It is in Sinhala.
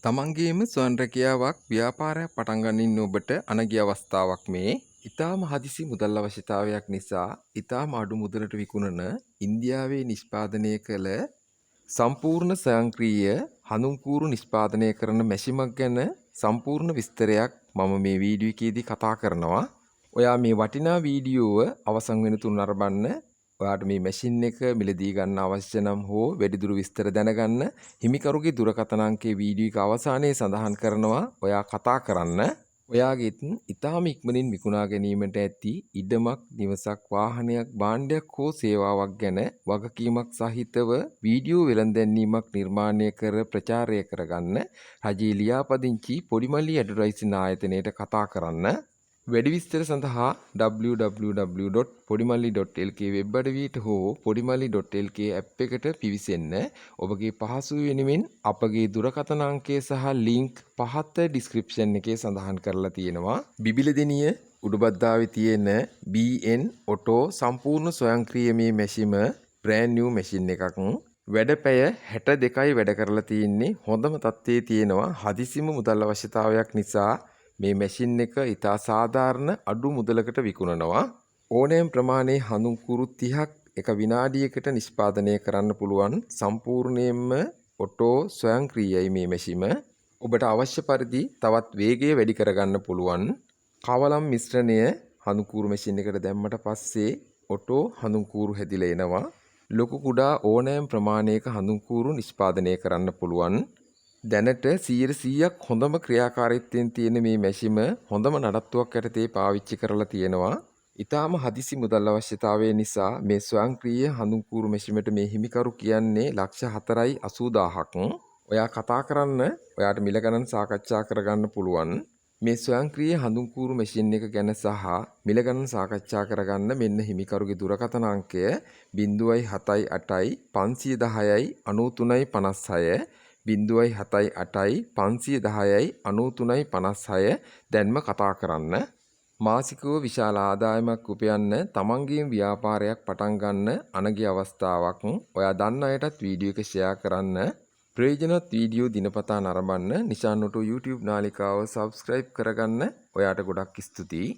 තමන්ගේම ස්වයං රැකියාවක් ව්‍යාපාරයක් පටන් ගන්න ඔබට අනගිය අවස්ථාවක් මේ. ඊටාම හදිසි මුදල් අවශ්‍යතාවයක් නිසා ඊටාම අඩු මුදලට විකුණන ඉන්දියාවේ නිෂ්පාදනය කළ සම්පූර්ණ ස්වයංක්‍රීය හඳුන්කූරු නිෂ්පාදනය කරන මැෂිමක් ගැන සම්පූර්ණ විස්තරයක් මම මේ වීඩියෝ එකේදී කතා කරනවා. ඔයා මේ වටිනා වීඩියෝව අවසන් වෙනතුරු නරඹන්න. ඔයාට මේ මැෂින් එක මිලදී ගන්න අවශ්‍ය නම් හෝ වැඩිදුර විස්තර දැනගන්න හිමිකරුගේ දුරකථන අංකයේ වීඩියෝ එක අවසානයේ සඳහන් කරනවා ඔයා කතා කරන්න. ඔයාගෙත් ඉතාම ඉක්මනින් විකුණා ගැනීමට ඇති ඉඩමක්, නිවසක්, වාහනයක්, භාණ්ඩයක් හෝ සේවාවක් ගැන වගකීමක් සහිතව වීඩියෝ වෙළඳැන්වීමක් නිර්මාණය කර ප්‍රචාරය කරගන්න රජයේ ලියාපදිංචි පොඩිමල්ලි ඇඩ්වර්ටයිසින් ආයතනයට කතා කරන්න. වැඩි විස්තර සඳහා www.podimalli.lk වෙබ් අඩවියට හෝ podimalli.lk ඇප් එකට පිවිසෙන්න. ඔබගේ පහසුව වෙනුවෙන් අපගේ දුරකථන අංකය සහ ලින්ක් පහත ඩිස්ක්‍රිප්ෂන් එකේ සඳහන් කරලා තියෙනවා. බිබිලදෙනිය උඩුබද්දාවේ තියෙන BN Auto සම්පූර්ණ ස්වයංක්‍රීයමය මැෂිම බ්‍රෑන්ඩ් නිව් මැෂින් එකක්. වැඩපැය 62යි වැඩ කරලා තියෙන්නේ. හොඳම තත්ත්වයේ තියෙනවා. හදිසිම මුදල් අවශ්‍යතාවයක් නිසා මේ මැෂින් එක ඉතා සාධාරණ අඩු මුදලකට විකුණනවා. ඕනෑම ප්‍රමාණයේ හඳුන්කුරු 30ක් එක විනාඩියකට නිෂ්පාදනය කරන්න පුළුවන් සම්පූර්ණයෙන්ම ඔටෝ ස්වයංක්‍රීයයි මේ මැෂිම. ඔබට අවශ්‍ය පරිදි තවත් වේගය වැඩි කරගන්න පුළුවන්. කවලම් මිශ්‍රණය හඳුන්කුරු මැෂින් එකට දැම්මට පස්සේ ඔටෝ හඳුන්කුරු හැදිලා එනවා. ලොකු කුඩා ඕනෑම ප්‍රමාණයක හඳුන්කුරු නිෂ්පාදනය කරන්න පුළුවන්. දැනට 100%ක් හොඳම ක්‍රියාකාරීත්වයෙන් තියෙන මේ මැෂිම හොඳම නඩත්තුවක් යටතේ පාවිච්චි කරලා තියෙනවා. ඊටාම හදිසි මුදල් අවශ්‍යතාවය නිසා මේ ස්වයංක්‍රීය හඳුන්කුරු මැෂිමට මේ හිමිකරු කියන්නේ ලක්ෂ 4.80000ක්. ඔයා කතා කරන්න, ඔයාට මිල ගණන් සාකච්ඡා කරගන්න පුළුවන්. මේ ස්වයංක්‍රීය හඳුන්කුරු මැෂින් එක ගැන සහ මිල ගණන් සාකච්ඡා කරගන්න මෙන්න හිමිකරුගේ දුරකථන අංකය 078යි 510යි 9356 078යි 510යි 9356 දැන්ම කතා කරන්න. මාසිකව විශාල ආදායමක් උපයන්න තමන්ගේම ව්‍යාපාරයක් පටන් ගන්න අනගිය අවස්ථාවක්. ඔයා දන්න අයටත් වීඩියෝ එක ෂෙයා කරන්න. ප්‍රයෝජනවත් වීඩියෝ දිනපතා නරඹන්න නිශාන් ඔටෝ YouTube නාලිකාව subscribe කරගන්න. ඔයාට ගොඩක් ස්තුතියි.